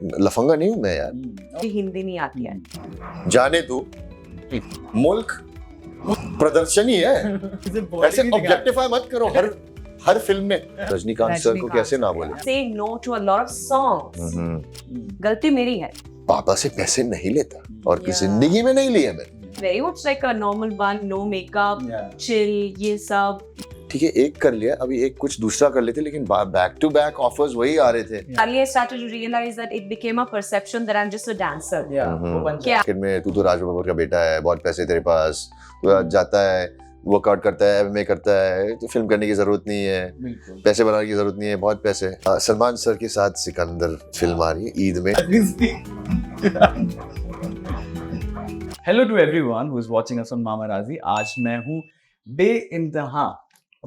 लफंगा नहीं हूँ मैं यार। मुझे हिंदी नहीं आती है। जाने दो, मुल्क प्रदर्शनी है, ऐसे ऑब्जेक्टिफाई मत करो हर फिल्म में। रजनीकांत सर को कैसे ना बोले। Say no to a lot of songs. गलती मेरी है। पापा से पैसे नहीं लेता और जिंदगी में नहीं लिए मैंने। Very much like a normal one, no makeup, chill, ये सब। ठीक है, एक कर लिया, अभी एक कुछ दूसरा कर लेते, लेकिन बैक टू बैक ऑफर्स वही आ रहे थे। Suddenly I started to realize that it became a perception that I'm just a dancer. क्या? आखिर में तू तो राज बब्बर का बेटा है, बहुत पैसे तेरे पास, तू जाता है, वर्कआउट करता है, एमएमए करता है, तो फिल्म करने की जरूरत नहीं है, पैसे बनाने की जरूरत नहीं है, बहुत पैसे। सलमान सर के साथ सिकंदर फिल्म आ रही है ईद में। Hello to everyone who is watching us on Mama Raji. आज मैं हूँ बेइंतहा।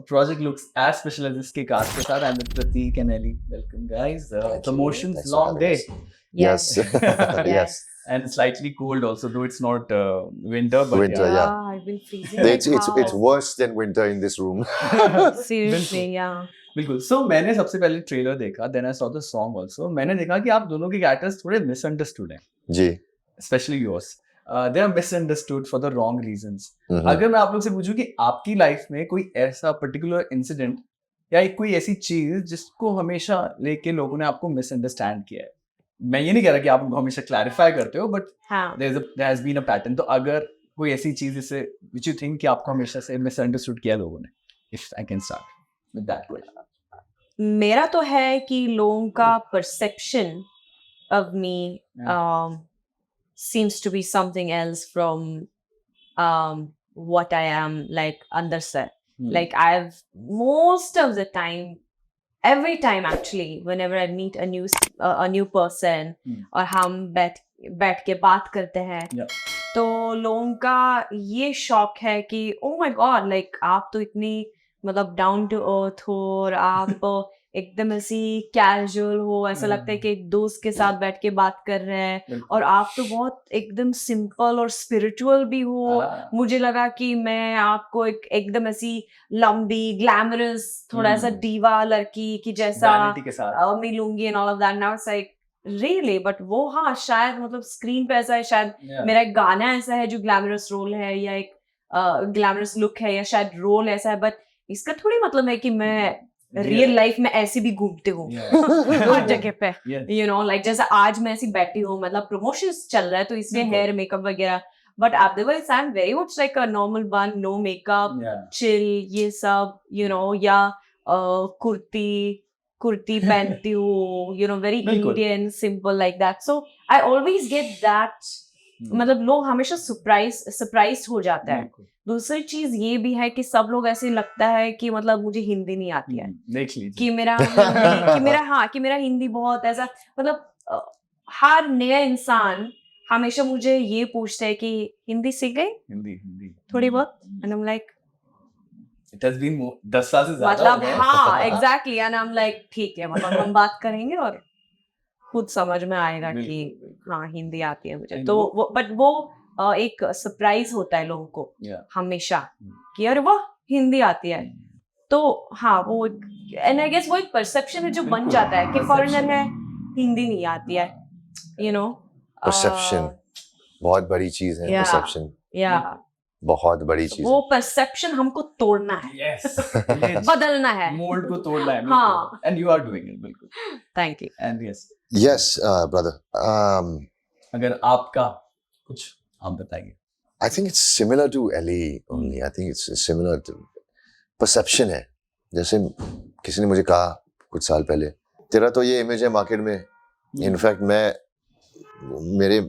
Project looks as special as this के cast के साथ। I'm with Prateek and Ellie. Welcome guys. Promotions, long day. Yes. Yes. And slightly cold also, though it's not winter. But Winter, yeah. I've been freezing. It's worse than winter in this room. Seriously, yeah. बिल्कुल। So मैंने सबसे पहले trailer देखा, then I saw the song also. मैंने देखा कि आप दोनों के कैरेक्टर्स थोड़े misunderstood हैं। जी। Especially yours. They are misunderstood for the wrong reasons. अगर मैं आप लोग से पूछूं कि आपकी लाइफ में कोई ऐसा पर्टिकुलर इंसिडेंट या एक कोई ऐसी चीज जिसको हमेशा लेके लोगों ने आपको मिसअंडरस्टैंड किया है, मैं ये नहीं कह रहा कि आप उनको हमेशा क्लैरिफाई करते हो, but there has been a pattern. तो अगर कोई ऐसी चीज जिससे व्हिच यू थिंक कि आपको हमेशा से मिसअंडरस्टूड किया लोगों ने, if I can start with that question. मेरा तो है कि लोगों का perception of me seems to be something else from what I am like under se. Like I've most of the time, every time actually, whenever I meet a new person और हम बैठ के बात करते हैं, तो लोगों का ये शौक है कि oh my god, like आप तो इतनी मतलब down to earth हो और आप एकदम ऐसी कैजुअल हो, ऐसा लगता है कि एक दोस्त के साथ बैठ के बात कर रहे हैं, और आप तो बहुत एकदम सिंपल और स्पिरिचुअल भी हो। मुझे लगा कि मैं आपको एकदम ऐसी लंबी ग्लैमरस थोड़ा ऐसा डीवा लड़की की जैसा मिलूंगी and all of that. Now it's like really, but वो हाँ शायद मतलब स्क्रीन पे ऐसा है, शायद मेरा एक गाना ऐसा है जो ग्लैमरस रोल है या एक ग्लैमरस लुक है, या शायद रोल ऐसा है, बट इसका थोड़ी मतलब है कि मैं रियल लाइफ में ऐसी भी घूमती हूँ हर जगह पे, यू नो, लाइक जैसे आज मैं ऐसी बैठी हूँ, मतलब प्रमोशंस चल रहा है तो इसलिए हेयर मेकअप वगैरह, but otherwise I am very much like a normal one, no makeup, chill, ये सब, यू नो, या कुर्ती पहनती हूँ, you know, very Indian simple like that. So I always get that, मतलब लोग हमेशा सरप्राइज हो जाते हैं। दूसरी चीज ये भी है कि सब लोग ऐसे लगता है कि मतलब मुझे हिंदी नहीं आती है, कि मेरा हिंदी बहुत ऐसा, मतलब हर नया इंसान हमेशा मुझे ये पूछता है कि हिंदी सीख गई, हिंदी थोड़ी बहुत, and I am like it has been 10 साल से ज्यादा हो गया। हाँ exactly, and I am like ठीक है, मतलब हम बात करेंगे और खुद समझ में आएगा कि हाँ हिंदी आती है मुझे। तो वो एक सरप्राइज होता है लोगों को हमेशा कि अरे वाह हिंदी आती है। तो हाँ वो, एंड आई गेस वो एक परसेप्शन है जो बन जाता है कि फॉरेनर है, हिंदी नहीं आती है, यू नो। परसेप्शन बहुत बड़ी चीज है। परसेप्शन बहुत बड़ी चीज। वो परसेप्शन हमको तोड़ना है, बदलना है, मोल्ड को तोड़ना है। हाँ, and you are doing it. बिल्कुल, thank you. And yes brother, अगर आपका कुछ आप बताइए। I think it's similar to Ellie only. I think it's similar to perception है। जैसे किसी ने मुझे कहा कुछ साल पहले, तेरा तो ये इमेज है मार्केट में, इनफैक्ट मेरे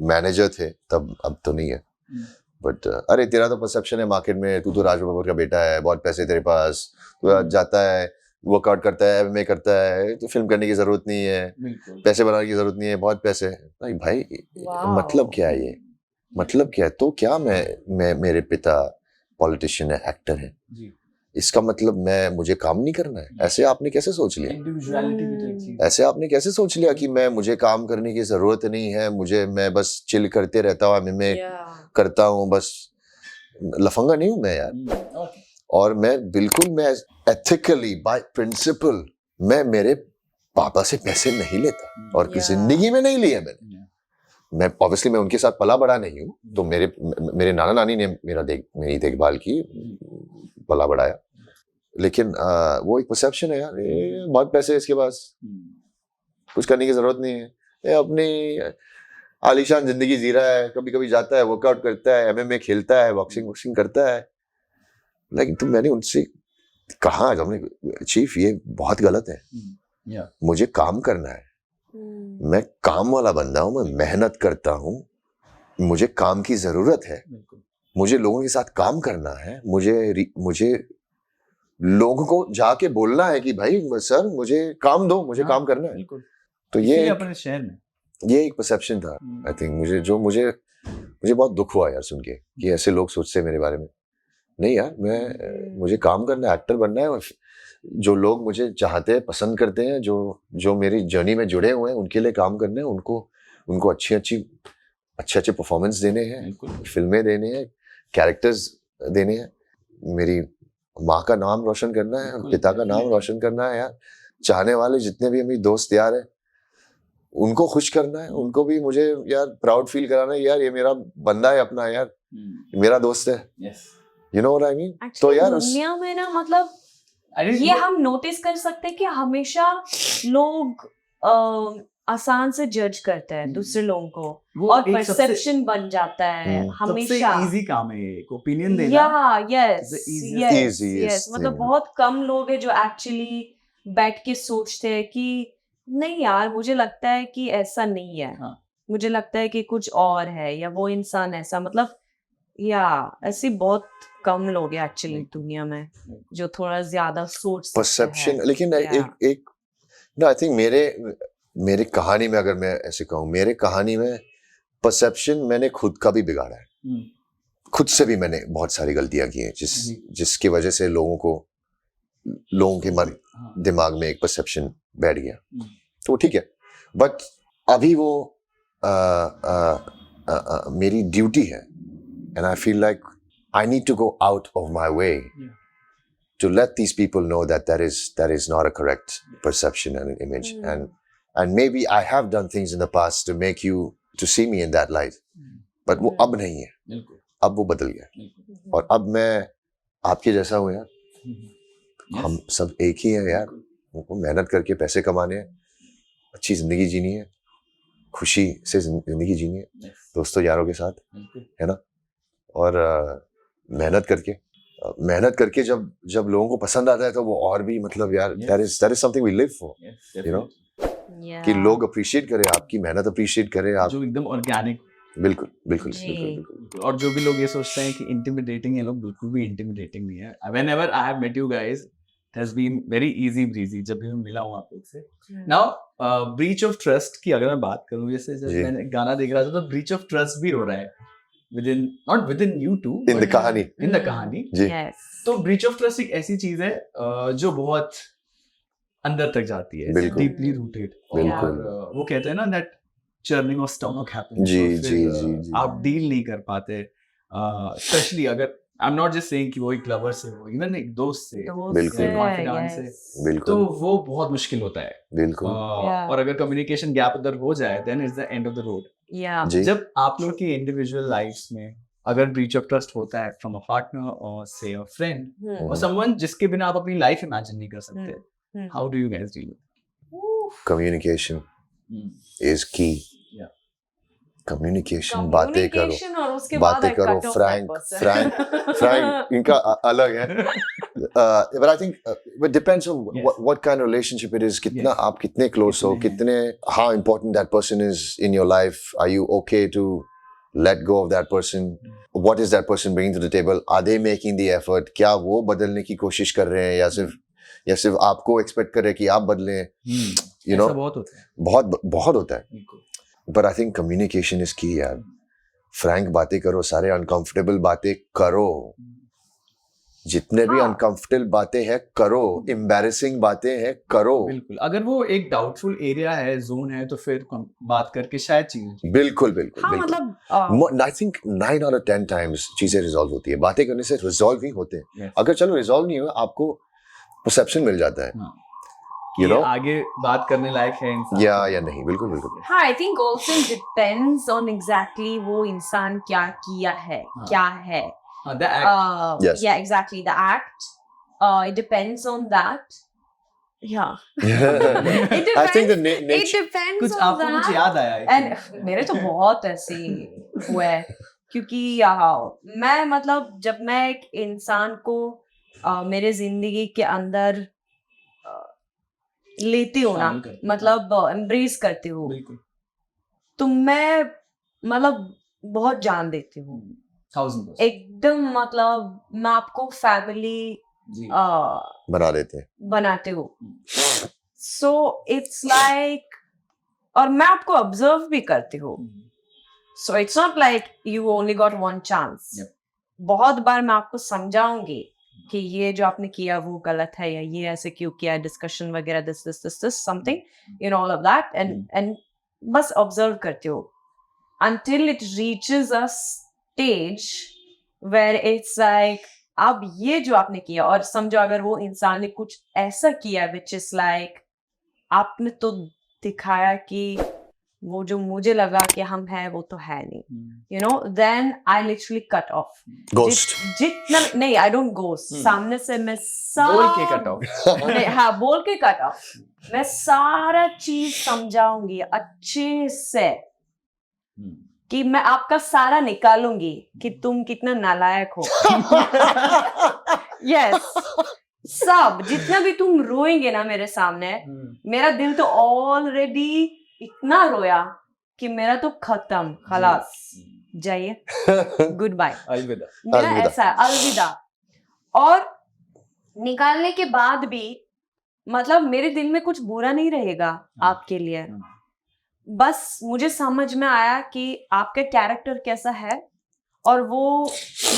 मैनेजर थे तब, अब तो नहीं है, बट अरे तेरा तो परसेप्शन है मार्केट में, तू तो राज बब्बर का बेटा है, बहुत पैसे तेरे पास, तू जाता है, वर्कआउट करता है, एमएमए करता है, तो फिल्म करने की जरूरत नहीं है, पैसे बनाने की जरूरत नहीं है, बहुत पैसे। भाई मतलब क्या है ये, मतलब क्या है? तो क्या मैं मेरे पिता पॉलिटिशियन है, एक्टर है, इसका मतलब मुझे काम नहीं करना है? ऐसे आपने कैसे सोच लिया? ऐसे आपने कैसे सोच लिया कि मुझे काम करने की जरूरत नहीं है, मैं बस चिल करते रहता हूँ, मैं करता हूँ, बस लफंगा नहीं हूँ मैं यार। और मैं एथिकली बाय प्रिंसिपल, मेरे पापा से पैसे नहीं लेता और Yeah. जिंदगी में नहीं लिए मैंने। मैं ऑब्वियसली मैं उनके साथ पला बड़ा नहीं हूँ, तो मेरे नाना नानी ने मेरी देखभाल की, पला बढ़ाया, लेकिन वो एक परसेप्शन है यार, ये बहुत पैसे है इसके पास, कुछ करने की जरूरत नहीं है, ये अपनी आलीशान जिंदगी जी रहा है, कभी कभी जाता है वर्कआउट करता है, MMA खेलता है, बॉक्सिंग करता है। लेकिन तो मैंने उनसे कहा, चीफ ये बहुत गलत है, मुझे काम करना है, मैं काम वाला बंदा हूं, मैं मेहनत करता हूं, मुझे काम की जरूरत है, मुझे लोगों के साथ काम करना है, मुझे लोगों को जाके बोलना है कि भाई सर मुझे काम दो, मुझे काम करना है। तो ये अपने शहर में ये एक परसेप्शन था आई थिंक, मुझे बहुत दुख हुआ यार सुन के कि ऐसे लोग सोचते हैं मेरे बारे में। नहीं यार, मुझे काम करना है, एक्टर बनना है, और जो लोग मुझे चाहते हैं, पसंद करते हैं, जो मेरी जर्नी में जुड़े हुए हैं, उनके लिए काम करना है, उनको अच्छे परफॉर्मेंस देने हैं, फिल्में देने हैं, कैरेक्टर्स देने हैं, मेरी माँ का नाम रोशन करना है, पिता का नाम रोशन करना है यार, चाहने वाले जितने भी मेरे दोस्त यार है उनको खुश करना है, उनको भी मुझे यार प्राउड फील कराना है, यार ये मेरा बंदा है अपना, यार मेरा दोस्त है, you know what I mean. तो यार दुनिया में ना, मतलब ये हम नोटिस कर सकते हैं कि हमेशा लोग आसान से जज करते हैं दूसरे लोगों को, और परसेप्शन बन जाता है हमेशा। सबसे इजी काम है ये, ओपिनियन देना। यस, मतलब बहुत कम लोग हैं जो एक्चुअली बैठ के सोचते हैं कि नहीं यार, मुझे लगता है कि ऐसा नहीं है, मुझे लगता है कि कुछ और है, या वो इंसान ऐसा, मतलब ऐसे बहुत कम लोग हैं एक्चुअली दुनिया में जो थोड़ा ज्यादा सोच सकते परसेप्शन। हैं। लेकिन एक ना, आई थिंक मेरे कहानी में, अगर मैं ऐसे कहूँ, मेरे कहानी में परसेप्शन मैंने खुद का भी बिगाड़ा है, खुद से भी मैंने बहुत सारी गलतियां की हैं, जिसकी वजह से लोगों के दिमाग में एक परसेप्शन बैठ गया। तो ठीक है, बट अभी वो मेरी ड्यूटी है, and I feel like I need to go out of my way to let these people know that that is not a correct perception and an image, and maybe I have done things in the past to make you to see me in that light, but वो अब नहीं है, अब वो बदल गया, और अब मैं आपके जैसा हूँ यार, हम सब एक ही हैं यार, हमको मेहनत करके पैसे कमाने हैं, अच्छी जिंदगी जीनी है, खुशी से जिंदगी जीनी है, दोस्तों यारों के साथ, है ना, और मेहनत करके जब लोगों को पसंद आता है तो वो और भी, मतलब यार, that is something we live for, you know, कि लोग अप्रिशिएट करें आपकी मेहनत, अप्रिशिएट करें आप, जो एकदम ऑर्गेनिक। बिल्कुल। और जो भी लोग ये सोचते हैं कि इंटिमिडेटिंग है, लोग बिल्कुल भी इंटिमिडेटिंग नहीं है। Whenever I have met you guys, it has been very easy breezy, जब भी मैं मिला हूँ आप लोग से। Now, breach of trust की अगर मैं बात करूँ, जैसे जब मैंने गाना देख रहा था तो breach of trust भी हो रहा है not within you two, in the कहानी जी। तो breach of trust एक ऐसी चीज है जो बहुत अंदर तक जाती है, deeply rooted, और वो कहते हैं ना that churning of stomach happens, जी, आप डील नहीं कर पाते, especially अगर I'm not just saying कि वो एक लवर से हो, इवन एक दोस्त से, कॉन्फिडेंस से, तो वो बहुत मुश्किल होता है, और अगर कम्युनिकेशन गैप उधर हो जाए then it's the end of the road। जब आप लोग की इंडिविजुअल लाइफ्स में अगर ब्रीच ऑफ ट्रस्ट होता है फ्रॉम अ पार्टनर और से अ फ्रेंड और समवन जिसके बिना आप अपनी लाइफ इमेजिन नहीं कर सकते, how do you guys deal with? Communication is की। कम्युनिकेशन, बातें करो, फ्रैंक इनका अलग है, but I think it depends on what kind of relationship it is, कितना आप कितने close हो, कितने, how important that person is in your life, are you okay to let go of that person, what is that person bringing to the table, are they making the effort, क्या वो बदलने की कोशिश कर रहे हैं, या सिर्फ आपको एक्सपेक्ट कर रहे हैं कि आप बदलें, you know, बहुत होता है। But I think communication is key यार, फ्रैंक बातें करो, सारे अनकंफर्टेबल बातें करो, जितने भी अनकंफर्टेबल बातें हैं करो, एम्बैरेसिंग बातें हैं करो, बिल्कुल। अगर वो एक डाउटफुल एरिया है, जोन है, तो फिर बात करके शायद चीजें बिल्कुल I think 9 out of 10 times चीजें रिजॉल्व होती है, बातें करने से रिजॉल्व ही होते हैं। अगर चलो रिजॉल्व नहीं हुआ, आपको परसेप्शन मिल जाता है, कि You know? आगे बात करने लायक है इंसान या नहीं, बिल्कुल बिल्कुल। हाँ, I think also depends on exactly वो इंसान क्या किया है, हाँ. क्या है. the act Yes. Yeah, exactly. The act. It depends on that. Yeah. I think the It nature. depends कुछ on आपको कुछ that. याद आया है And मेरे तो बहुत ऐसे हुए हैं, क्योंकि मैं मतलब जब मैं एक इंसान को मेरे जिंदगी के अंदर लेती हूँ ना, शामिल करते हो। मतलब एम्ब्रेस करती हूँ, बिल्कुल तो मैं मतलब बहुत जान देती हूँ 1000% एकदम, मतलब मैं आपको फैमिली जी बना देते हैं। बनाते हो. सो इट्स लाइक, और मैं आपको ऑब्जर्व भी करती हूँ. So it's not like you only got one chance. Yep. बहुत बार मैं आपको समझाऊंगी कि ये जो आपने किया वो गलत है, या ये ऐसे क्यों किया, डिस्कशन वगैरह, this something you know, all of that, and बस ऑब्जर्व करती हो until it reaches a stage where it's like अब ये जो आपने किया, और समझो अगर वो इंसान ने कुछ ऐसा किया which is like आपने तो दिखाया कि वो जो मुझे लगा कि हम हैं वो तो है नहीं, you know, then I literally cut off. Ghost. जितना नहीं, I don't ghost. सामने से मैं बोल के cut off. नहीं, हाँ, बोल के cut off. मैं सारा चीज समझाऊंगी अच्छे से, कि मैं आपका सारा निकालूंगी कि तुम कितना नालायक हो. यस, सब जितना भी तुम रोएंगे ना मेरे सामने, मेरा दिल तो ऑलरेडी इतना रोया कि मेरा तो खत्म, खलास, जाइए, गुड बाय, अलविदा. मेरा अलविदा. ऐसा है, अलविदा. और निकालने के बाद भी मतलब मेरे दिल में कुछ बुरा नहीं रहेगा आपके लिए. बस मुझे समझ में आया कि आपका कैरेक्टर कैसा है और वो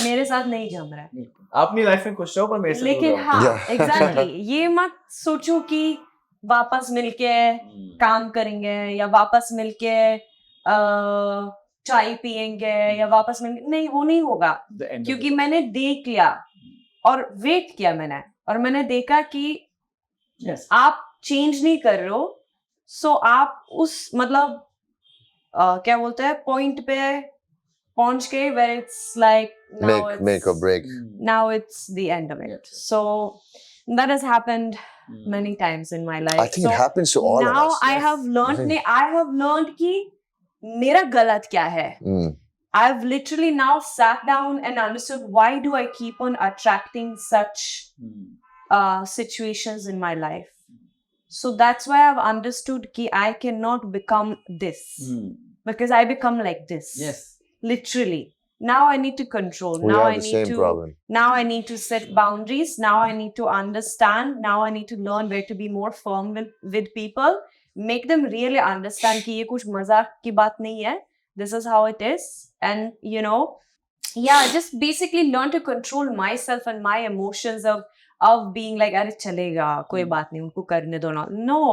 मेरे साथ नहीं जम रहा है. आप अपनी लाइफ में खुश रहो पर मेरे से दूर लेकिन रहो. हाँ, Yeah. एग्जैक्टली, ये मत सोचो कि वापस मिलके काम करेंगे या वापस मिलके चाय पियेंगे या वापस मिलके, नहीं, वो नहीं होगा. The end of क्योंकि it. मैंने देख लिया और वेट किया मैंने, और मैंने देखा कि Yes. आप चेंज नहीं कर रहे हो. सो आप उस मतलब क्या बोलते हैं पॉइंट पे पहुंच गए where it's like make or break. now it's the end of it. So that has happened many times in my life. I think so it happens to all of now us. I have learned, I think- I have learned कि मेरा गलत क्या है. Mm. I've literally now sat down and understood why do I keep on attracting such situations in my life. So that's why I've understood कि I cannot become this because I become like this. Yes. Literally. Now I need to control. We now have I the need same to. problem. Now I need to set boundaries. Now I need to understand. Now I need to learn where to be more firm with people. Make them really understand कि ये कुछ मजाक की बात नहीं है. This is how it is. And you know, yeah, just basically learn to control myself and my emotions of being like, अरे चलेगा, कोई बात नहीं, उनको करने दो ना. No,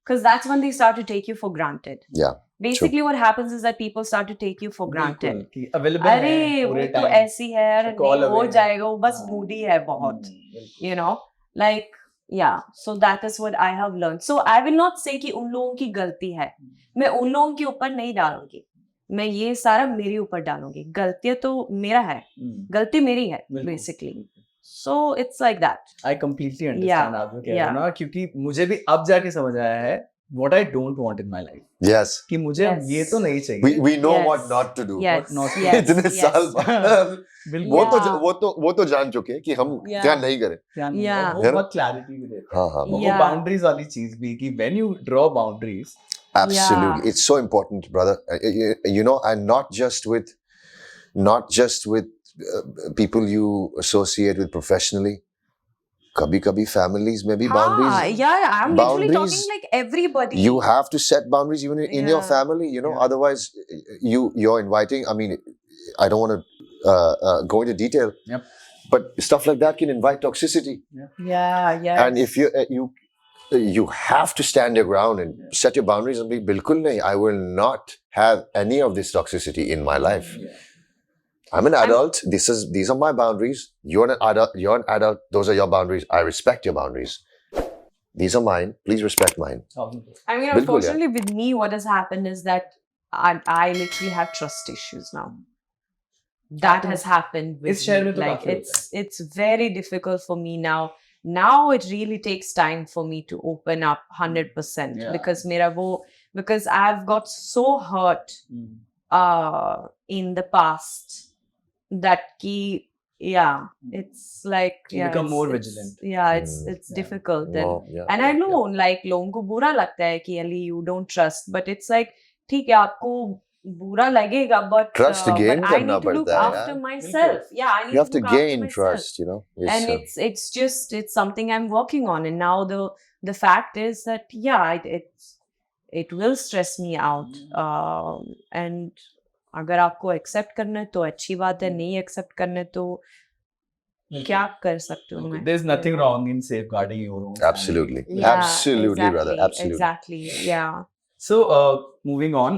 because that's when they start to take you for granted. Yeah. Basically, what happens is that people start to take you for granted. कि available अरे है वो पूरे तो time. ऐसी है, अरे Call नहीं हो away. जाएगा, वो बस moody है बहुत. You know, like yeah. So that is what I have learned. So I will not say कि उन लोगों की गलती है. मैं उन लोगों के ऊपर नहीं डालूंगी. मैं ये सारा मेरे ऊपर डालूंगी. गलतियाँ तो मेरा है. गलती मेरी है basically. So it's like that. I completely understand आप जो कह रहे हो yeah. ना, क्योंकि मुझे भी अब जाके समझ आया है what I don't want in my life. Yes. कि मुझे अब Yes. ये तो नहीं चाहिए. We know Yes. what not to do. Yes. not- yes. इतने yes. साल बाद बिल्कुल. वो तो जान चुके हैं कि हम Yeah. क्या नहीं करें. ध्यान Yeah. वो है ना? बहुत clarity भी देता है. हाँ हाँ. वो Yeah. boundaries वाली चीज भी कि when you draw boundaries. Absolutely. Yeah. It's so important, brother. You know, and not just with people you associate with professionally. कभी families में भी boundaries. Yeah, I'm literally boundaries, talking like everybody. You have to set boundaries even in your Yeah. family, you know, Yeah. otherwise you're inviting, I mean, I don't want to go into detail, Yep. but stuff like that can invite toxicity. Yeah. And if you have to stand your ground and set your boundaries and be bilkul nahi, I will not have any of this toxicity in my life. Yeah. I'm an adult. These are my boundaries. You're an adult. Those are your boundaries. I respect your boundaries. these are mine, please respect mine. I mean, बिल्कुल यार. unfortunately, with me, what has happened is that I literally have trust issues now. That तो has happened with इस शहर में me. तो Like काफी होता it's very difficult for me now. Now it really takes time for me to open up 100% Yeah. because I've got so hurt in the past that it's like You become more it's- vigilant. it's difficult Oh, yeah, and I yeah, know like लोगों को बुरा लगता है कि Ali you don't trust but it's like ठीक है आपको बुरा लगेगा but Trust gain but I करना need to look पड़ता है after यार. myself I need You have to look after gain myself. trust, you know. And it's something I'm working on and now the fact is that it will stress me out and अगर आपको accept करना है तो अच्छी बात है नहीं accept करना है तो क्या कर सकती हूँ मैं There's nothing wrong in safeguarding your own. Absolutely. Yeah, Absolutely, brother. Absolutely. exactly yeah So, moving on,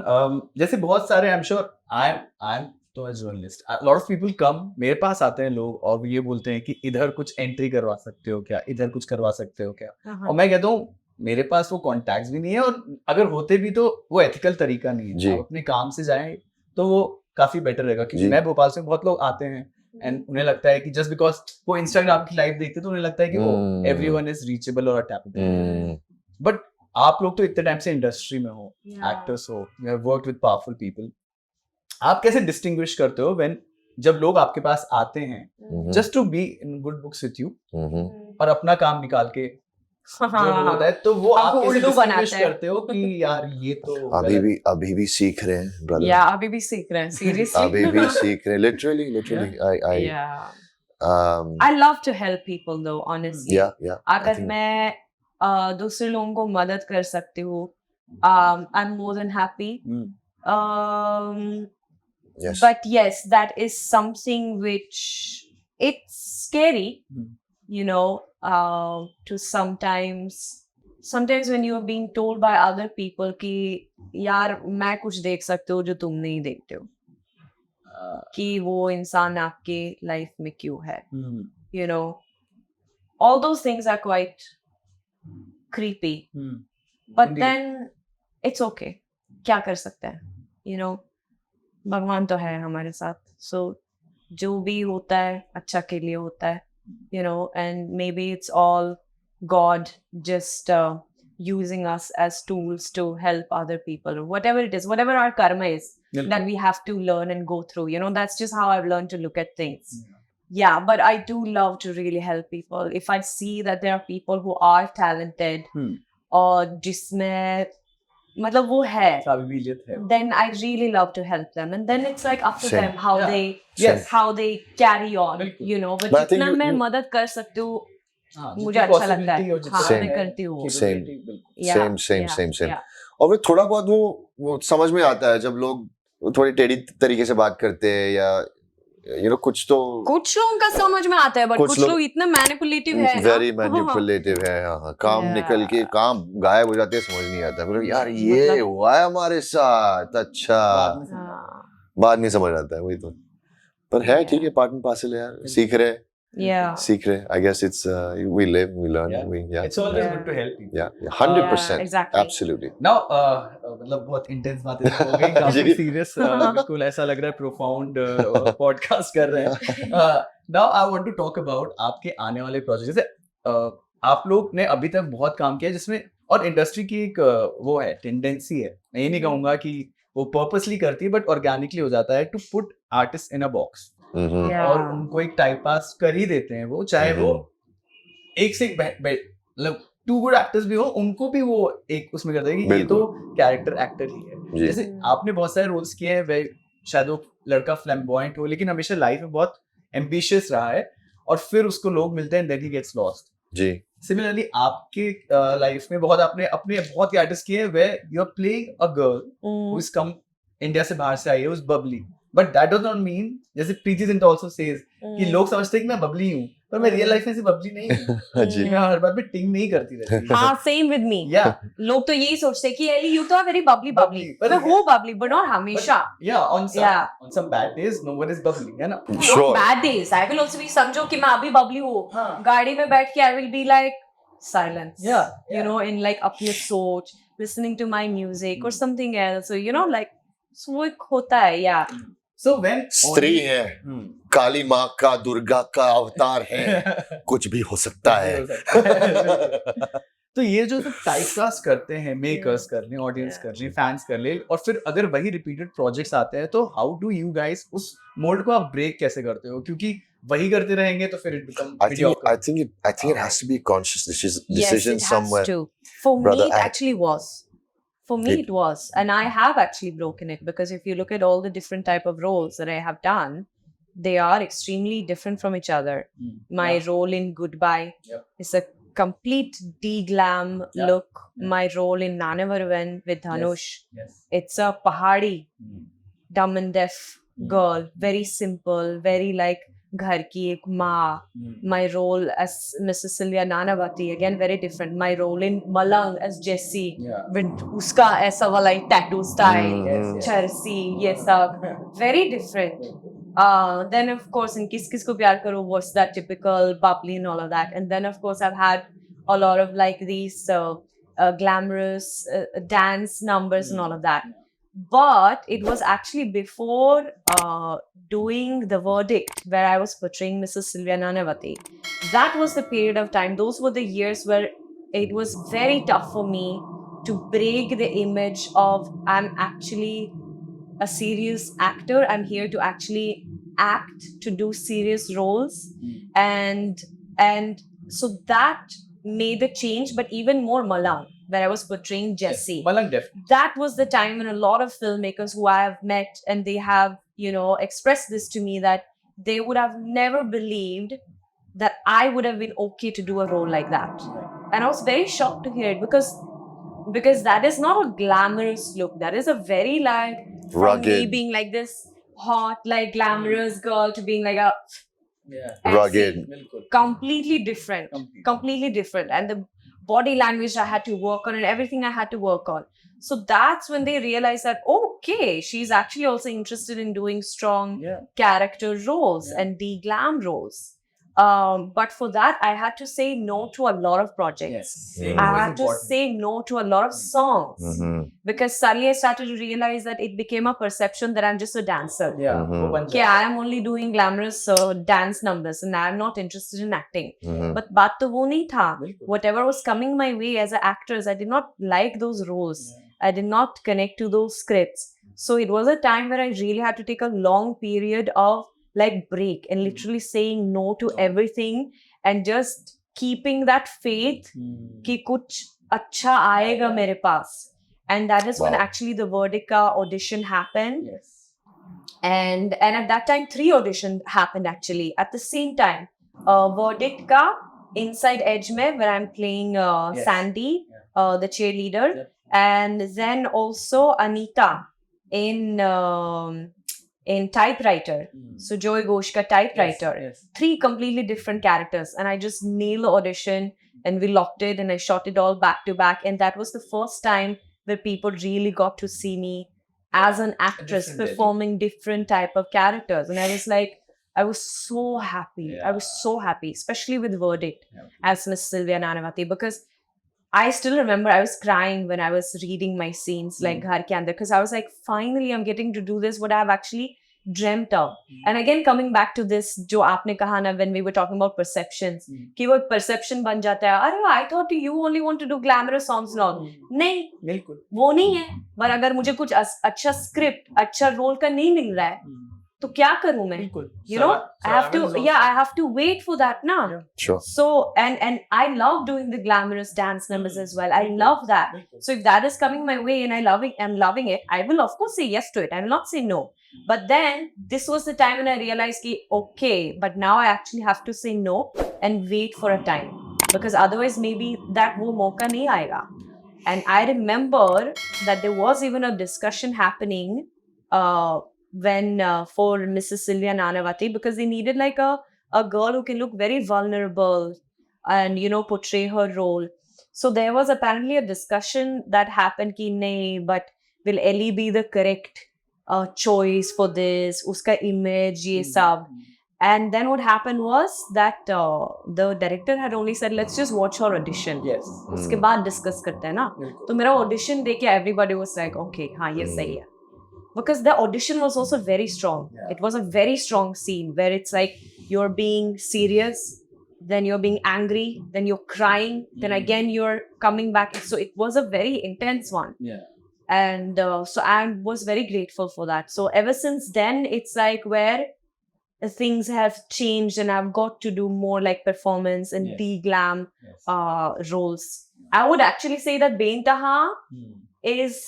जैसे बहुत सारे I'm sure I'm तो a journalist. A lot of people come मेरे पास आते हैं लोग और ये बोलते हैं कि इधर कुछ एंट्री करवा सकते हो क्या, इधर कुछ करवा सकते हो क्या, और मैं कहता हूँ मेरे पास वो कॉन्टैक्ट्स भी नहीं है और अगर होते भी तो वो एथिकल तरीका नहीं जी. है. आप अपने काम से जाएं तो वो काफी बेटर रहेगा क्योंकि जी. मैं भोपाल से बहुत लोग आते हैं एंड उन्हें लगता है कि जस्ट बिकॉज वो इंस्टाग्राम की लाइव देखते हैं तो उन्हें लगता है कि वो एवरीवन इज रीचेबल और टैपेबल. बट आप लोग तो इतने टाइम से इंडस्ट्री में हो, एक्टर्स हो, you have worked with powerful people. आप कैसे डिस्टिंग्विश करते हो व्हेन जब लोग आपके पास आते हैं just to be in good books with you और अपना काम निकाल के जो होता है तो वो आप कैसे डिस्टिंग्विश करते हो कि यार ये तो अभी भी सीख रहे हैं ब्रदर. अभी भी सीख रहे हैं सीरियसली अभी भी सीख रहे हैं literally I love to help people though honestly. yeah अगर मैं दूसरे लोगों को मदद कर सकती हूँ I'm more than happy. yes But yes, that is something which it's scary, you know, to sometimes when you are being told by other people कि यार मैं कुछ देख सकते हो जो तुम नहीं देखते हो कि वो इंसान आपके लाइफ में क्यों है, you know, all those things are quite creepy. But Indeed. then it's okay. क्या कर सकते हैं, you know, भगवान तो है हमारे साथ, so जो भी होता है अच्छा के लिए होता है, you know, and maybe it's all God just using us as tools to help other people or whatever it is, whatever our karma is that we have to learn and go through, you know, that's just how I've learned to look at things. Yeah, but I do love to really help people. If I see that there are people who are talented और जिसमें मतलब वो है, काबिलियत है, then I really love to help them, and then it's like up to Same. them how Yes. how they carry on, बिल्कुल. you know. But But I think जितना मैं you- मदद कर सकती हूँ हाँ, मुझे जितनी अच्छा लगता है, possibility और जितना हाँ Same. मैं करती हूँ. Same. capability, बिल्कुल. Yeah, same yeah. और फिर थोड़ा बहुत वो समझ में आता है जब लोग थोड़ी टेढ़ी तरीके से बात करते हैं या you know कुछ लोगों का समझ में आता है but कुछ कुछ लोग लोग इतने मैनिपुलेटिव है ना. वेरी मैनिपुलेटिव है. हाँ काम Yeah. निकल के काम गायब हो जाते हैं, समझ नहीं आता. फिर यार ये हुआ है हमारे साथ, अच्छा बाद में समझ आता है, वही तो. पर है ठीक है, पार्ट एंड पार्सल है यार, सीख रहे हैं. I guess it's we live, we learn, It's always good to help people. yeah 100% exactly. absolutely. Now मतलब बहुत इंटेंस बातें हो गई, काफी सीरियस, बिल्कुल ऐसा लग रहा है प्रोफाउंड पॉडकास्ट कर रहे हैं. Now I want to talk about आपके आने वाले प्रोजेक्ट. जैसे आप लोग ने अभी तक बहुत काम किया जिसमें, और इंडस्ट्री की एक वो है टेंडेंसी है, मैं ये नहीं कहूंगा कि वो पर्पसली करती है बट ऑर्गेनिकली हो जाता है, to put artist in a box और उनको एक टाइप पास कर ही देते हैं वो, चाहे वो एक से एक मतलब टू गुड एक्टर्स भी हो, उनको भी वो एक उसमें करते हैं कि ये तो कैरेक्टर एक्टर ही है. जैसे आपने बहुत सारे रोल्स किए हैं वे शायद वो लड़का फ्लैम्बॉयंट हो लेकिन हमेशा लाइफ में बहुत एम्बिशियस रहा है और फिर उसको लोग मिलते हैं, देन ही गेट्स लॉस्ट. जी सिमिलरली आपके लाइफ में बहुत आपने अपने बहुत आर्टिस्ट किए हैं where you are playing a girl who is come India से बाहर से आई है, who is bubbly, but that does not mean, जैसे प्रीति जिंटा आल्सो सेज कि लोग समझते हैं कि मैं बबली हूं पर मैं रियल लाइफ में ऐसी बबली नहीं हूं. जी मैं हर बात में टिंग नहीं करती रहती. हाँ सेम विद मी. या लोग तो यही सोचते हैं कि एली यू तो आर वेरी बबली मैं हूं बबली बट नॉट हमेशा. या on some bad days no one is bubbly, है ना. Bad days I will also be, समझो कि मैं अभी बबली हूं, गाड़ी में बैठ के I will be like silence. Yeah, You know, in like apne soch, listening to my music or something else. So, you know, like, so वो एक होता है, yeah. So when स्त्री है, Hmm. काली माँ का, दुर्गा का अवतार है, कुछ भी हो सकता है. तो ये जो सब टाइपकास्ट करते हैं, मेकर्स कर लें, ऑडियंस कर लें, फैंस कर लें, और फिर अगर वही रिपीटेड प्रोजेक्ट्स आते हैं, तो हाउ डू यू गाइस उस मोल्ड को आप ब्रेक कैसे करते हो? क्योंकि वही करते रहेंगे तो फिर it become I think it has to be conscious decision Yes, it has somewhere. to. For Brother, me, it actually was. For me, it was. And I have actually broken it because if you look at all the different type of roles that I have done, they are extremely different from each other. My role in Goodbye is a complete de-glam look. My role in Nanavaruvan with Dhanush, it's a Pahadi, dumb and deaf girl. Very simple, very like घर की एक माँ. My role as Mrs. Sylvia Nanavati, again very different. My role in Malang as Jessie, with उसका ऐसा वाला tattoo style, Charsi, ये सब very different. Then of course in Kiss Kiss Ko Pyar Karo was that typical bubbly and all of that. And then of course I've had a lot of like these glamorous dance numbers and all of that. But it was actually before doing The Verdict, where I was portraying Mrs. Sylvia Nanavati. That was the period of time. Those were the years where it was very tough for me to break the image of I'm actually a serious actor. I'm here to actually act, to do serious roles. And so that made a change, but even more Malang, where I was portraying Jessie. Malang definitely. That was the time when a lot of filmmakers who I have met, and they have, you know, expressed this to me, that they would have never believed that I would have been okay to do a role like that. And I was very shocked to hear it because that is not a glamorous look. That is a very like, from Rugged. me being like this hot, like glamorous girl to being like a Rugged. completely different. Completely different. And the body language I had to work on and everything I had to work on. So that's when they realized that, okay, she's actually also interested in doing strong character roles and de-glam roles. But for that, I had to say no to a lot of projects. I had to say no to a lot of songs because suddenly I started to realize that it became a perception that I'm just a dancer. Okay, I am only doing glamorous dance numbers and I'm not interested in acting. But baat to wo nahi tha. Whatever was coming my way as an actress, I did not like those roles. I did not connect to those scripts. So it was a time where I really had to take a long period of like break and literally saying no to everything and just keeping that faith कि कुछ अच्छा आएगा मेरे पास. And that is when actually the Verdict ka audition happened. And at that time 3 auditions happened actually at the same time. Verdict ka Inside Edge mein, where I'm playing Sandy, the cheerleader, and then also Anita in Typewriter. So Joy Ghosh ka Typewriter. 3 completely different characters, and I just nailed the audition and we locked it and I shot it all back to back, and that was the first time where people really got to see me as an actress performing different type of characters. And I was like, I was so happy. I was so happy, especially with Verdict as Miss Sylvia Nanavati, because I still remember I was crying when I was reading my scenes like Ghar Ke Andar, because I was like, finally I'm getting to do this, what I've actually dreamt of. And again, coming back to this, jo aapne kaha na, when we were talking about perceptions, ki wo perception ban jata hai, अरे I thought you only want to do glamorous songs and all. नहीं, वो नहीं है. पर अगर मुझे कुछ अच्छा स्क्रिप्ट, अच्छा रोल का नहीं मिल रहा है, तो क्या करूं मैं? You know, I have to wait for that now. Sure. So and I love doing the glamorous dance numbers as well. I love that. So if that is coming my way and I'm loving it, I will of course say yes to it. I will not say no. But then this was the time when I realized ki, okay, but now I actually have to say no and wait for a time, because otherwise maybe that wo mauka nahi aayega. And I remember that there was even a discussion happening when for Mrs. Sylvia Nanavati, because they needed like a girl who can look very vulnerable and, you know, portray her role. So there was apparently a discussion that happened ki nahi, but will Ellie be the correct choice for this? Uska image, ye sab. And then what happened was that the director had only said, let's just watch your audition. Yes. उसके बाद discuss करते हैं ना. तो मेरा audition देख के everybody was like, okay, हाँ ये सही है. Because the audition was also very strong. Yeah. It was a very strong scene where it's like you're being serious, then you're being angry, then you're crying, then again you're coming back. So it was a very intense one. Yeah. And so I was very grateful for that. So ever since then, it's like where things have changed and I've got to do more like performance and Yes. de-glam Yes. roles. I would actually say that Beintaha is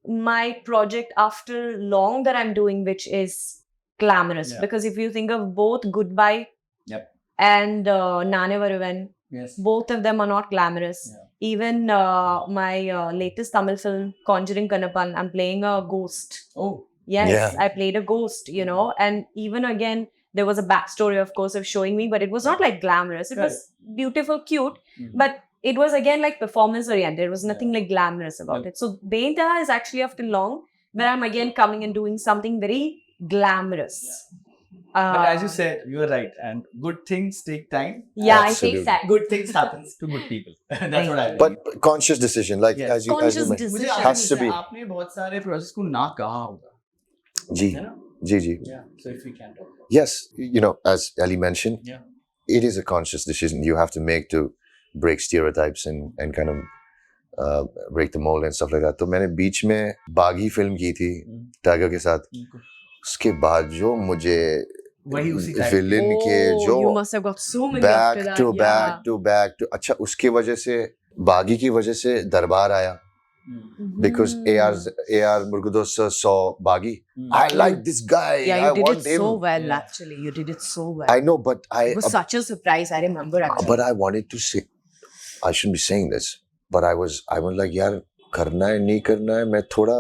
my project after long that I'm doing, which is glamorous. Yeah. Because if you think of both Goodbye Yep. and Nane Varuvan, Yes. both of them are not glamorous. Yeah. Even my latest Tamil film, Conjuring Kanappan, I'm playing a ghost. Oh. Yes, Yeah. I played a ghost, you know, and even again, there was a backstory, of course, of showing me, but it was not like glamorous. It was beautiful, cute, but it was again like performance oriented. There was nothing like glamorous about Yeah. it. So Beintaha is actually after long, where I'm again coming and doing something very glamorous. But as you said, you are right. And good things take time. yeah, Absolutely. I take that. Good things happens to good people. That's what I believe. But conscious decision, like Yes. as you Conscious mentioned. मुझे decision. आपने Has to be. आपने बहुत सारे process को ना कहा होगा, जी, है ना? जी, जी. Yeah. So if we can talk about Yes, you know, as Ali mentioned, Yeah. it is a conscious decision you have to make to break stereotypes and kind of break the mold and stuff like that. तो मैंने बीच में बागी film की थी tiger के साथ. उसके बाद जो मुझे वही उसी type विलेन के Oh, जो you must have got so many after back that. To yeah. Back to अच्छा उसके वजह से बागी की वजह से दरबार आया because AR Murgudo sir saw Bagi. I like this guy. Yeah, I you did want it him. so well, Yeah. actually. You did it so well. I know, but It was such a surprise. I remember actually. but I wanted to say, I shouldn't be saying this, but I was like, यार करना है नहीं करना है. मैं थोड़ा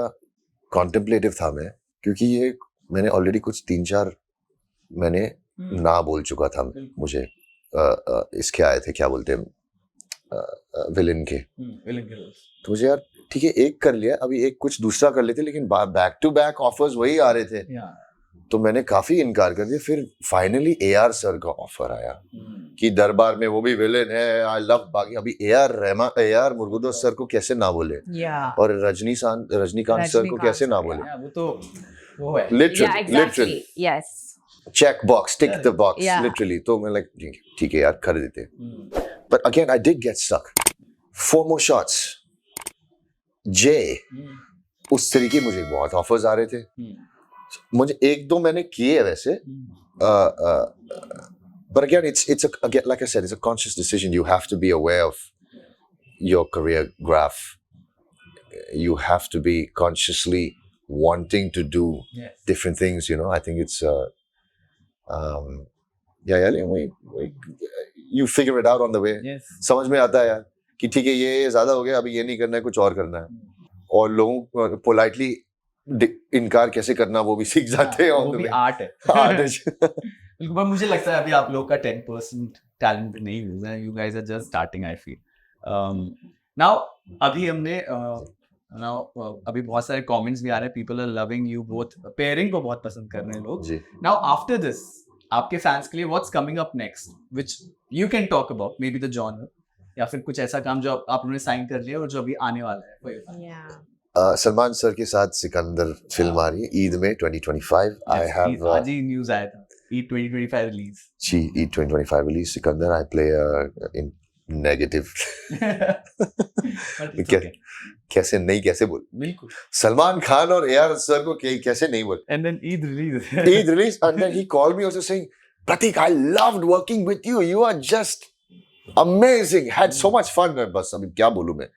contemplative था मैं, क्योंकि ये मैंने already कुछ 3-4 मैंने ना बोल चुका था मुझे इसके आए थे क्या बोलते हैं विलेन के. तो मुझे यार ठीक है एक कर लिया, अभी एक कुछ दूसरा कर लेते, लेकिन बैक टू बैक ऑफर्स वही आ रहे थे. तो मैंने काफी इनकार कर दिया. फिर फाइनली AR सर का ऑफर आया कि दरबार में वो भी विलेन है. आई लव बागी. अभी AR मुर्गुदो सर को कैसे ना बोले, Yeah. और रजनीकांत सर को कैसे ना बोले. वो तो वो है. Yeah, literally exactly. Yes. check box, tick the box, Yeah. literally. तो मैं like ठीक है यार कर देते. But again, I did get stuck. 4 more shots. Jay, उस तरीके मुझे बहुत ऑफर्स आ रहे थे. मुझे 1-2 मैंने किए वैसे. But again, again, like I said, it's a conscious decision. You have to be aware of your career graph. You have to be consciously wanting to do Yes. different things. You know, I think it's you figure it out on the way. Yes. समझ में आता है यार कि ठीक है ये ज्यादा हो गया, अभी ये नहीं करना है, कुछ और करना है. और लोगों को पोलाइटली इनकार कैसे करना वो भी सीख जाते हैं. वो भी आर्ट है. बिल्कुल. पर मुझे लगता है अभी आप लोग का 10% टैलेंट नहीं हुआ है. You guys are just starting, I feel. Now अभी हमने अभी बहुत सारे कमेंट्स भी आ रहे हैं. People are loving you both. Pairing को बहुत पसंद कर रहे हैं लोग. जी. नाउ आफ्टर दिस आपके फैंस के लिए what's coming up next which you can talk about, maybe the genre, या फिर कुछ ऐसा काम जो आप लोगों ने साइन कर लिया और जो अभी आने वाला है for your fans? Yeah. Salman sir के साथ सिकंदर फिल्म आ रही है ईद में 2025. I Yes, have आज ही न्यूज़ आया था Eid 2025 release. Eid 2025 release. Sikandar, I play in negative. But it's क्या- okay. कैसे नहीं कैसे बोल. बिल्कुल. सलमान खान और AR सर को कैसे नहीं बोल. And then Eid release. Eid release, and then he called me also saying, Pratik, I loved working with you. You are just amazing. Had so much fun. बस अभी क्या बोलूं मैं.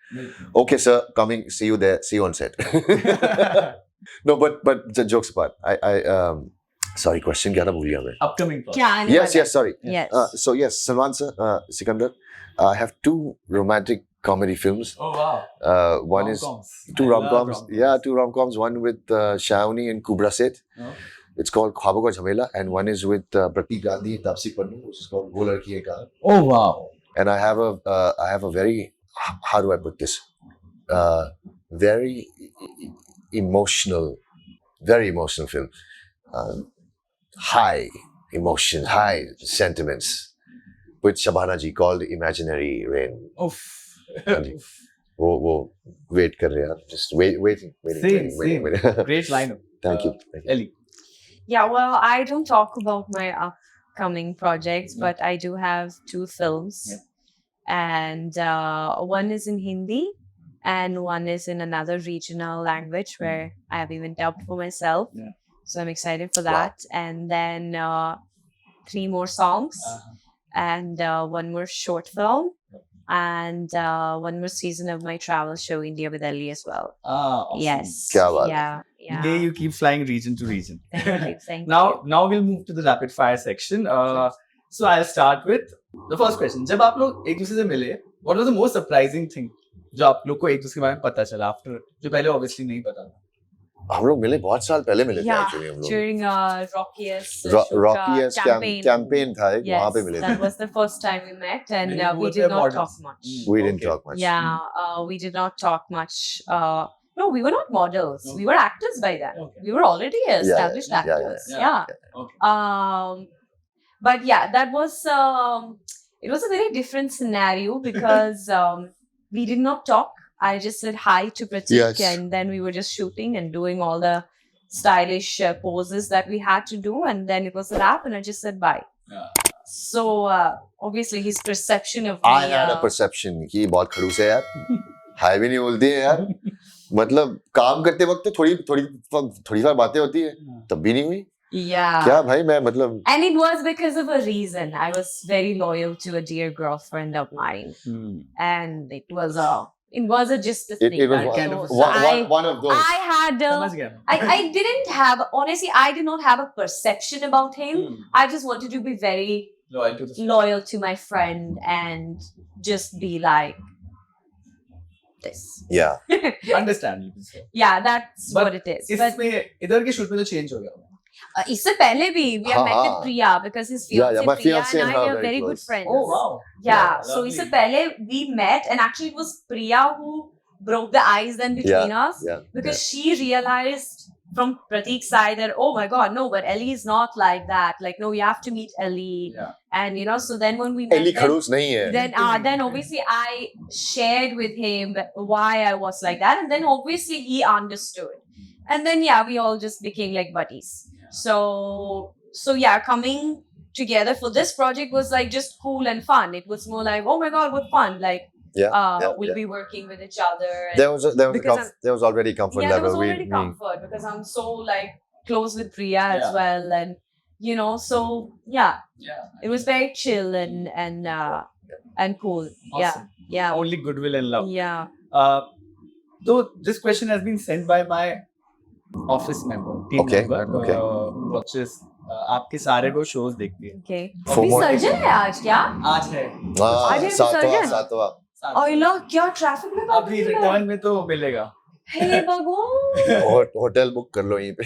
Okay, sir, coming. See you there. See you on set. No, but the jokes apart. I sorry, question क्या था भूल गया मैं. Upcoming project. क्या आने Yes, वाला yes, sorry. है? Yes. So yes, Salman sir, Sikandar, I have 2 romantic comedy films. Oh wow. One is Rom-coms. 2 I love rom-coms. rom-coms. Yeah, 2 rom-coms. One with Shawnee and Kubra Seth. Oh. It's called Khwabon Ka Jhamela, and one is with Pratik Gandhi and Tapsi Pannu, which is called Wo Ladki Hai Kahan. Oh wow. And I have a very, how do I put this? Very very emotional film. High emotions, high sentiments with Shabana ji called Imaginary Rain. Uff. जी. वो wait कर रहे हैं यार, just waiting. Same. Great lineup. Thank you. Ellie. Yeah, well, I don't talk about my upcoming projects, but I do have 2 films. Yeah. And one is in Hindi and one is in another regional language where I have even dubbed for myself. Yeah. So I'm excited for Wow. that. And then 3 more songs Uh-huh. and 1 more short film and 1 more season of my travel show India with Ellie as well. Awesome. Yes. क्या बात है. Yeah. May you keep flying region to region. Thank you. Thank you. Now we'll move to the rapid fire section. So I'll start with the first question. जब आप लोग एक दूसरे से मिले, what was the most surprising thing जो आप लोग को एक दूसरे के बारे में पता चला after जो पहले obviously नहीं पता था? हम लोग मिले बहुत साल पहले मिले थे Yeah, actually हम लोग. during Rockiest Rockiest campaign. campaign था एक, वहाँ पे मिले थे. That was the first time we met, and And you we were did their not models. talk much. We didn't Okay. talk much. Yeah, we did not talk much. No, we were not models. Okay. We were actors by then. Okay. We were already established yeah, yeah, actors. yeah. Yeah. Okay. But yeah, that was it was a very different scenario because we did not talk. I just said hi to Pratik, Yes. and then we were just shooting and doing all the stylish poses that we had to do, and then it was a wrap, and I just said bye. Yeah. So obviously his perception of me. I had a perception कि बहुत खड़ूस है यार. हाय भी नहीं बोलती है यार. मतलब काम करते वक्त थोड़ी बार बातें होती है, तब भी नहीं हुई. Yeah. क्या भाई मैं मतलब. And it was because of a reason. I was very loyal to a dear girlfriend of mine, and it was just a thing. It was right? kind of So one of those. I had. समझ गया. I didn't have, honestly, I did not have a perception about him. I just wanted to be very Loyal to the loyal to my friend and just be like this. Yeah. understand you can say. Yeah, that's But what it is. But इसमें इधर के shoot में तो change हो गया. इससे पहले भी we have met with हाँ. Priya because his Yeah, fiance my Priya fiance and and I her are very very good close. friends. Oh wow. Yeah, so lovely. इससे पहले we met and actually it was Priya who broke the ice then between us Yeah. because she realized from Pratik's side that, oh my god, no, but Ellie is not like that. Like, no, you have to meet Ellie. Yeah. And so then when we met, Ellie खड़ूस नहीं है. then obviously I shared with him why I was like that, and then obviously he understood. And then we all just became like buddies. So yeah, coming together for this project was like just cool and fun. It was more like, oh my god, what fun! Like we'll be working with each other. And There was already comfort there level. was already comfort because I'm so like close with Priya as Yeah. well, and so Yeah. it was very chill and cool. Awesome. Yeah. Only goodwill and love. Yeah. So this question has been sent by my office member, team Okay, member, okay. who watches आपके सारे वो shows देखती है. Okay. For more- विसर्जन है आज क्या? आज है. आज है विसर्जन? सातवां. ओइला क्या ट्रैफिक में अभी रिटर्न में तो मिलेगा. हे भगवान. होटल बुक कर लो यहीं पे.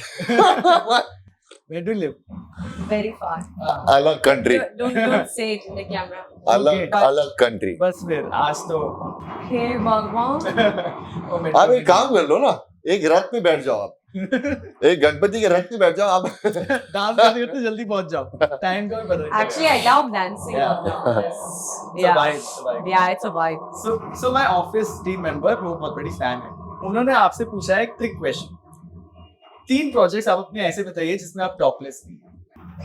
Where do you live? Very far. अलग country. Don't say it in the camera. अलग कंट्री. बस फिर आज तो. हे भगवान. आप एक काम कर लो ना, एक रथ में बैठ जाओ आप. एक गणपति के रथ में बैठ जाओ आप. डांस करते करते जल्दी पहुंच जाओ. टाइम का भी पता नहीं. Actually, I love dancing. Yeah. Yeah. It's a vibe. Yeah, it's a vibe. So my office team member वो बहुत बड़ी fan है. उन्होंने आपसे पूछा एक trick question. 3 projects आप अपने ऐसे बताइए जिसमें आप टॉपलेस नहीं.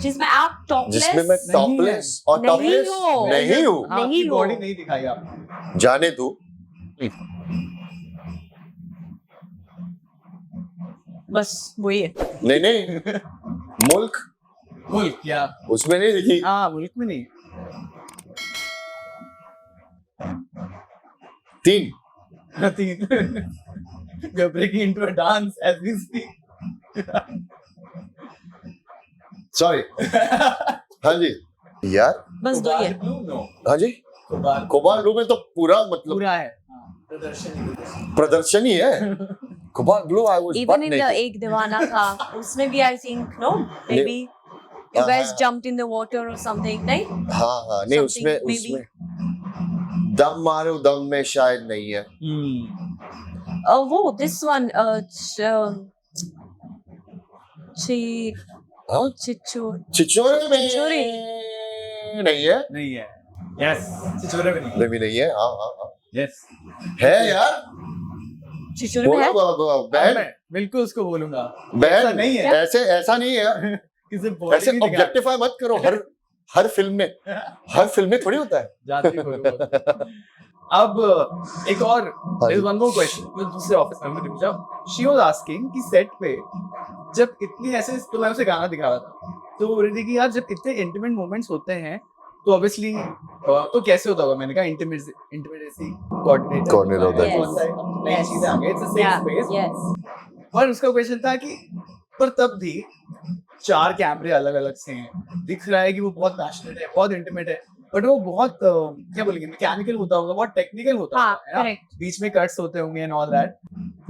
जिसमें आप टॉपलेस. जिसमें मैं टॉपलेस और नहीं टॉपलेस हो. नहीं हूँ. आपकी हो. बॉडी नहीं दिखाई आपने. जाने तू. बस वही है. नहीं मुल्क मुल्क या उसमें नहीं दिखी. हाँ मुल्क में नहीं. 3. Nothing. We are breaking into a dance as we speak. Sorry. हाँ जी यार. बस दो ही है. No. हाँ जी. कोबाल ब्लू में तो पूरा मतलब पूरा है. प्रदर्शन ही है. Cobalt blue I was Even in the एक दीवाना था उसमें भी I think maybe you guys jumped in the water or something, नहीं? हाँ नहीं Something उसमें दम मारो दम में शायद नहीं है. वो this one हाँ? चिचोर छिछोरे में छिछोरे। नहीं है, नहीं है। यस, छिछोरे में नहीं। नहीं है, हाँ हाँ हाँ यस, है यार, चिचोर में है। बोलो बहन, मैं बिल्कुल उसको बोलूंगा। ऐसा बहन नहीं है। ऐसे ऐसा नहीं है यार, किसी बॉडी ऐसे नहीं दिखा। ऑब्जेक्टिफाई मत करो हर फिल्म में थोड़ी होता है। जाती बोलूंगा। अब एक और हाँ there's जी। one more question जो दूसरे ऑफिस मेंबर ने पूछा। She was asking कि सेट पे जब इतनी ऐसे, तो मैं उसे गाना दिखा रहा था, तो वो बोल रही थी कि यार जब इतने इंटीमेट मोमेंट्स होते हैं तो ऑब्वियसली तो कैसे होता होगा। मैंने कहा इंटीमेसी कोऑर्डिनेटर Coordinator होता है। बहुत सारी नई Yes. चीजें आ गई, it's a safe Yeah, space. yes. और उसका क्वेश्चन था कि पर तब भी 4 कैमरे अलग अलग से हैं, दिख रहा है कि वो बहुत पैशनेट है, बहुत इंटीमेट है, बट वो बहुत क्या बोलेंगे, मैकेनिकल होता होगा, बहुत टेक्निकल होता हाँ, होगा, है ना? correct. बीच में कट्स होते होंगे एंड ऑल दैट।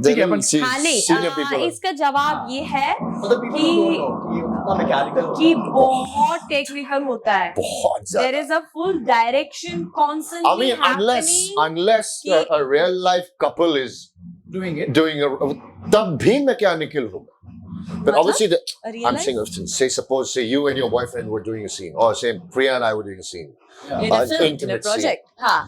There ठीक है, will but see हाँ नहीं, senior people. इसका जवाब ये है for the people who don't know कि उतना मैकेनिकल होता कि है। बहुत टेक्निकल होता है. बहुत There ज्यादा। is a full direction I constantly mean, happening. unless a real life couple is Doing it. doing तब भी mechanical होगा। But मतलब? obviously, Real I'm life? saying, say you and your boyfriend were doing a scene, or say Priya and I were doing a scene. Yeah. In a An film, in a intimate project. हाँ.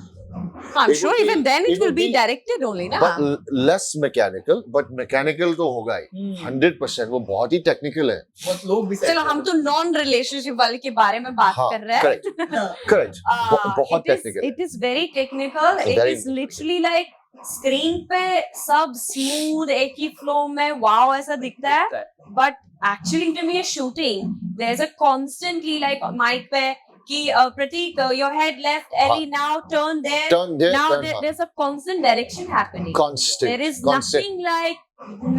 I'm It sure would be- even then it it will would be be- directed only, ना? But less mechanical, but mechanical तो होगा ही 100%। वो बहुत ही technical है। बहुत लोग भी चलो हम तो नॉन रिलेशनशिप वाले के बारे में बात हाँ, कर रहे हैं. correct। बहुत technical। It is very technical. It Very is literally like screen पे सब स्मूथ एक ही फ्लो में वाओ ऐसा दिखता है. But actually when we are shooting, there's a constantly like mic पे कि Pratik, your head left, Ellie now turn there. Turn there, Now turn there's a constant direction happening. Constant, There is constant। nothing like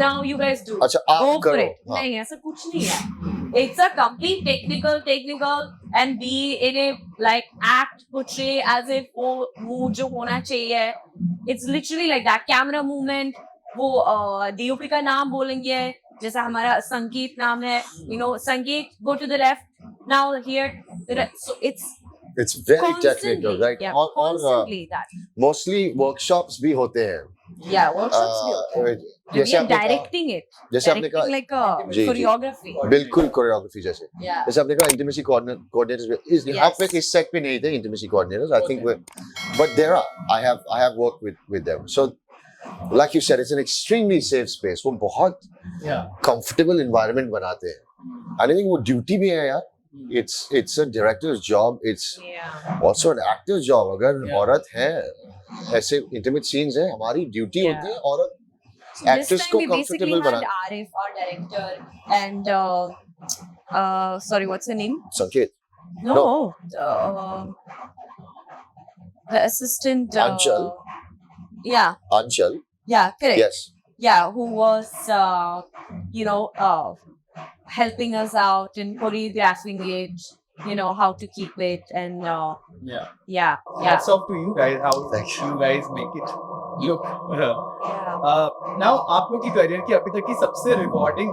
now you guys do. अच्छा, आप Go for करो, it. हाँ। नहीं ऐसा कुछ नहीं है. It's a complete technical and be in a like act portray as if वो move जो होना चाहिए. It's literally like that camera movement. वो DOP का नाम बोलेंगे जैसा हमारा संगीत नाम है. You know, संगीत go to the left. Now here, so It's very constantly, technical, right? yeah, और constantly that. mostly workshops भी होते हैं। Yeah, workshops भी होते हैं. We जैसे are आपने कहा, directing it. जैसे आपने कहा, Directing like a जी, जी। choreography. बिल्कुल कोरियोग्राफी जैसे। Yeah. जैसे आपने कहा इंटीमेसी कोऑर्डिनेटर्स यहाँ पे इस सेट पे नहीं थे intimacy coordinators. I think but there are. I have worked with them. So like you said, it's an extremely safe space. वो बहुत comfortable environment बनाते हैं। I think वो ड्यूटी भी है यार। It's a director's job. It's Yeah. also an actor's job. अगर Yeah. औरत है ऐसे intimate scenes है, हमारी ड्यूटी Yeah. होती है औरत So this actors time को we basically comfortable had बना। Arif, our director, and sorry, what's her name? संकेत, No, the assistant. Anchal. Yeah, Anchal, yeah, correct. yes. Yeah, who was helping us out in choreographing it. You know how to keep it and yeah. Hats off to you guys, how Thank you. you guys make it look. Yeah. Now आप लोग की career की अभी तक की सबसे rewarding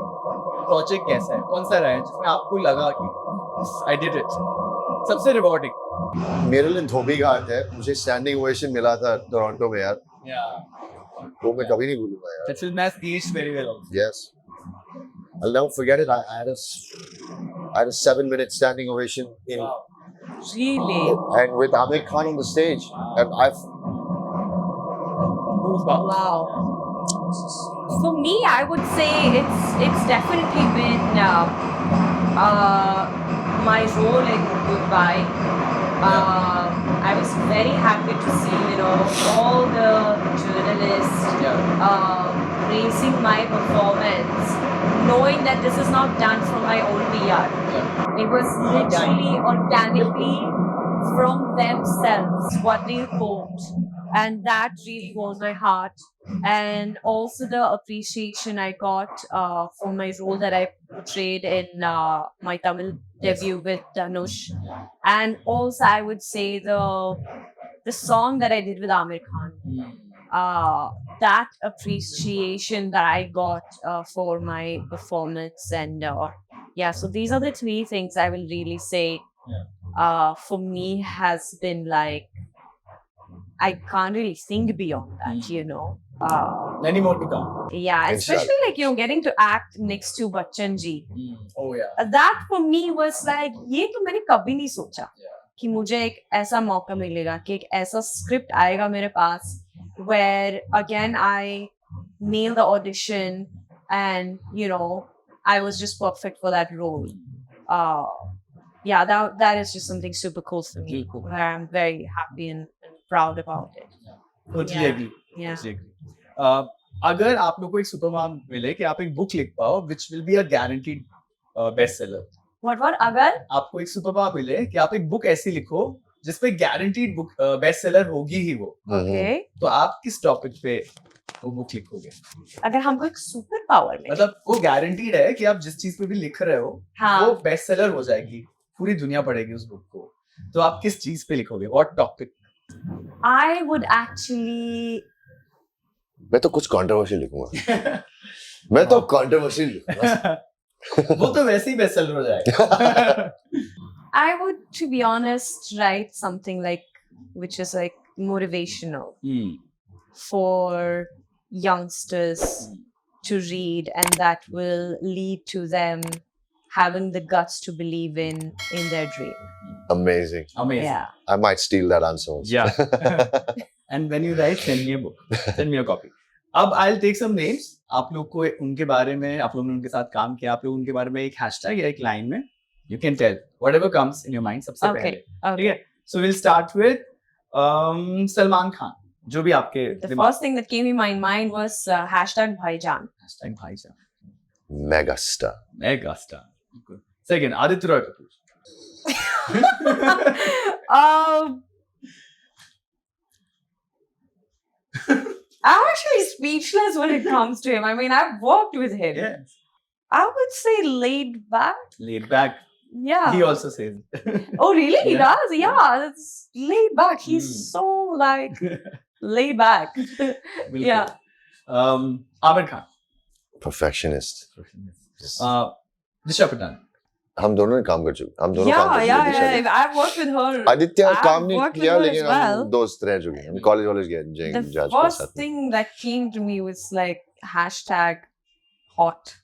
project कैसा है, कौन सा रहा है जिसमें आपको लगा कि I did it, सबसे रिवॉर्डिंग? मेरे लिए धोबी घाट है। मुझे स्टैंडिंग ओवेशन मिला था टोरंटो में यार, वो मैं कभी नहीं भूलूंगा यार। That film has aged very well also. Yes, I'll never forget it. I had a 7-minute standing ovation in Really. and with Amir Khan on the stage, and I've Wow. For me, I would say it's definitely been my role in Goodbye. I was very happy to see all the journalists praising my performance, knowing that this is not done from my own PR. It was literally organically from themselves what they hoped, and that really warmed my heart. And also the appreciation I got for my role that I portrayed in my Tamil debut with Dhanush, and also I would say the song that I did with Amir Khan. That appreciation that I got for my performance, and yeah, so these are the 3 things I will really say for me has been like, I can't really think beyond that, Many more to come. Yeah, Inshallah. especially like getting to act next to Bachchan ji. Oh yeah. That for me was like ये तो मैंने कभी नहीं सोचा कि मुझे एक ऐसा मौका मिलेगा कि एक ऐसा स्क्रिप्ट आएगा मेरे पास where again I nailed the audition and I was just perfect for that role. Yeah, that is just something super cool for me. Where I'm very happy and proud about it. Totally Yeah. agree. Yeah. Totally agree. अगर आप लोग को एक superpower मिले कि आप एक book लिख पाओ which will be a guaranteed bestseller. What अगर आपको एक सुपरपावर मिले कि आप एक बुक ऐसी लिखो जिसपे guaranteed बुक bestseller होगी ही वो. okay तो आप किस टॉपिक पे वो बुक लिखोगे? अगर हमको एक सुपर पावर मिले मतलब वो guaranteed है कि आप जिस चीज पे भी लिख रहे हो हाँ वो bestseller हो जाएगी. पूरी दुनिया पढ़ेगी उस बुक को. तो आप किस चीज पे लिखोगे? What topic? I would actually मैं तो कुछ कंट्रोवर्शियल लिखूंगा मैं तो कंट्रोवर्शियल लिखूंगा वो तो वैसे ही bestseller हो जाएगा. I would, to be honest, write something like which is like motivational for youngsters to read, and that will lead to them having the guts to believe in their dream. amazing Amazing. Yeah. I might steal that answer also. Yeah. And when you write, send me a book. Send me a copy. अब I'll take some names. आप लोग को उनके बारे में, आप लोगों ने उनके साथ काम किया, आप लोग उनके बारे में एक हैशटैग या एक लाइन में you can tell whatever comes in your mind सबसे Okay. पहले. ठीक Okay. है? So we'll start with Salman Khan. जो भी आपके The first thing that came in my mind was hashtag Bhaijan. hashtag भाईजान. megastar Megastar. Good. Second, Aditya Roy Kapoor. I'm actually speechless when it comes to him. I mean, I've worked with him. Yes. I would say laid back. Laid back. Yeah. He also says. Oh, really? He Yeah. does? Yeah, it's laid back. He's so like laid back. बिल्कुल. Yeah. Amir Khan. perfectionist दिशा पटानी. हम दोनों ने काम कर चुके हम दोनों काम कर Yeah, चुके हैं yeah, yeah. I've worked with her. Aditya I've काम नहीं worked with किया her लेकिन as well. हम दोस्त रह चुके हैं हम कॉलेज गए The जज के first साथ thing that came to me was like hashtag hot.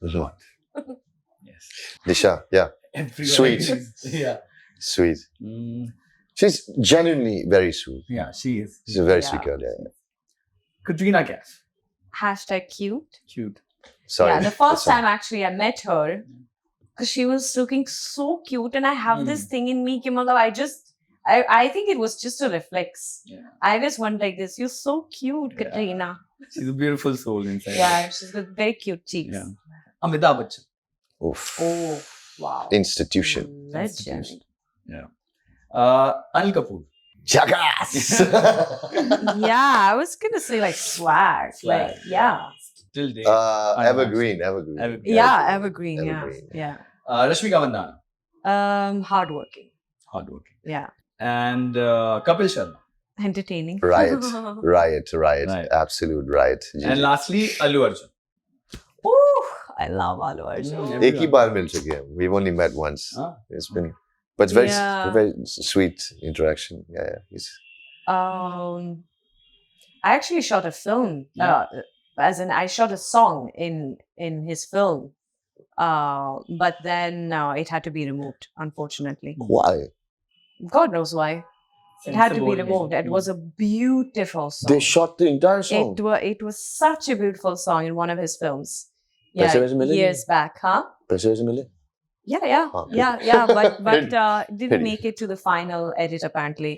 Yes. Disha yeah Everyone Sweet. agrees. Yeah. sweet Mm, she's genuinely very sweet yeah, she is. she's a very Yeah. sweet girl yeah. Katrina Kaif. Hashtag cute. Cute. sorry Yeah, the first Sorry. time actually I met her, because she was looking so cute, and I have this thing in me, कि मतलब I think it was just a reflex. Yeah. I just went like this. You're so cute, Yeah. Katrina. She's a beautiful soul inside. Yeah, she's got very cute cheeks. Yeah. Amitabh Bachchan. Oof. Oh, wow. institution Legend. Yeah. Anil Kapoor. jackass Yeah, I was gonna say like swag. Swag. Like, yeah. Till date. evergreen Evergreen. Yeah, evergreen. Evergreen. Yeah. Rashmika Mandanna. Hardworking. Hardworking. Yeah. And Kapil Sharma. Entertaining. riot Right. absolute riot And lastly, Allu Arjun. Ooh, I love Allu Arjun. एक ही बार मिल चुके हैं we've only met once Huh? it's been but it's very Yeah. very sweet interaction yeah he's I actually shot a film. As in, I shot a song in his film. But then it had to be removed, unfortunately. why God knows why. It had to be Sensible. removed. It was a beautiful song. they shot the entire song It was such a beautiful song in one of his films. पैसे वैसे मिले Years back, huh? पैसे वैसे मिले Yeah. But didn't make it to the final edit apparently.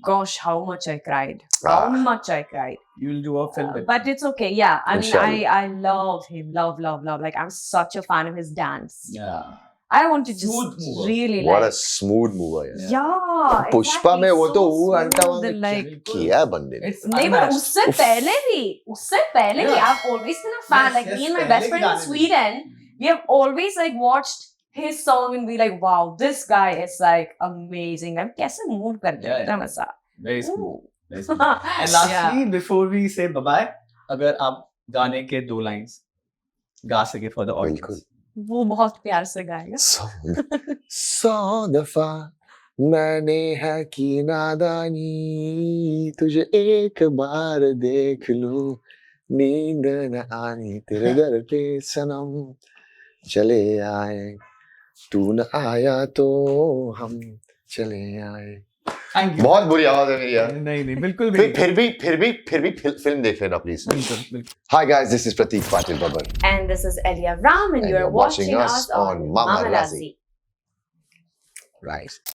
Gosh, how much I cried. How much I cried. You'll do a film with But it's okay. Yeah. I mean, Inshallah. I love him. Love. Like, I'm such a fan of his dance. Yeah. I want to just Smooth mover. really what like. a smooth mover yeah Yeah. Pushpa में वो तो वो smooth घंटा and like. किया बंदे ने It's नहीं but unmatched. उससे पहले भी Yeah. I've always been a fan. Yes, Like yes, me and my पहले best भी friend in गाने में. Sweden, we have always like watched his song and be like, wow, this guy is like amazing. I'm कैसे move करते Yeah, हैं yeah. इतना मजा. Very smooth. Ooh. Very smooth. And lastly, before we say bye-bye, अगर आप गाने के 2 lines गा सके for the audience. बिल्कुल वो बहुत प्यार से गाएगा. 100 दफा मैंने है की नादानी तुझे एक बार देख लूं नींद न आनी तेरे दर पे सनम, चले आए, तू न आया तो हम चले आए। Thank you. बहुत बुरी आवाज है मेरी यार। नहीं नहीं बिल्कुल भी नहीं। फिर भी फिल्म देख लेना प्लीज। बिल्कुल बिल्कुल। Hi guys, this is Pratik Patil Babbar. And this is Elia Ram, and And you are you're watching watching us us on on Mama Mama Razi. Razi. Right.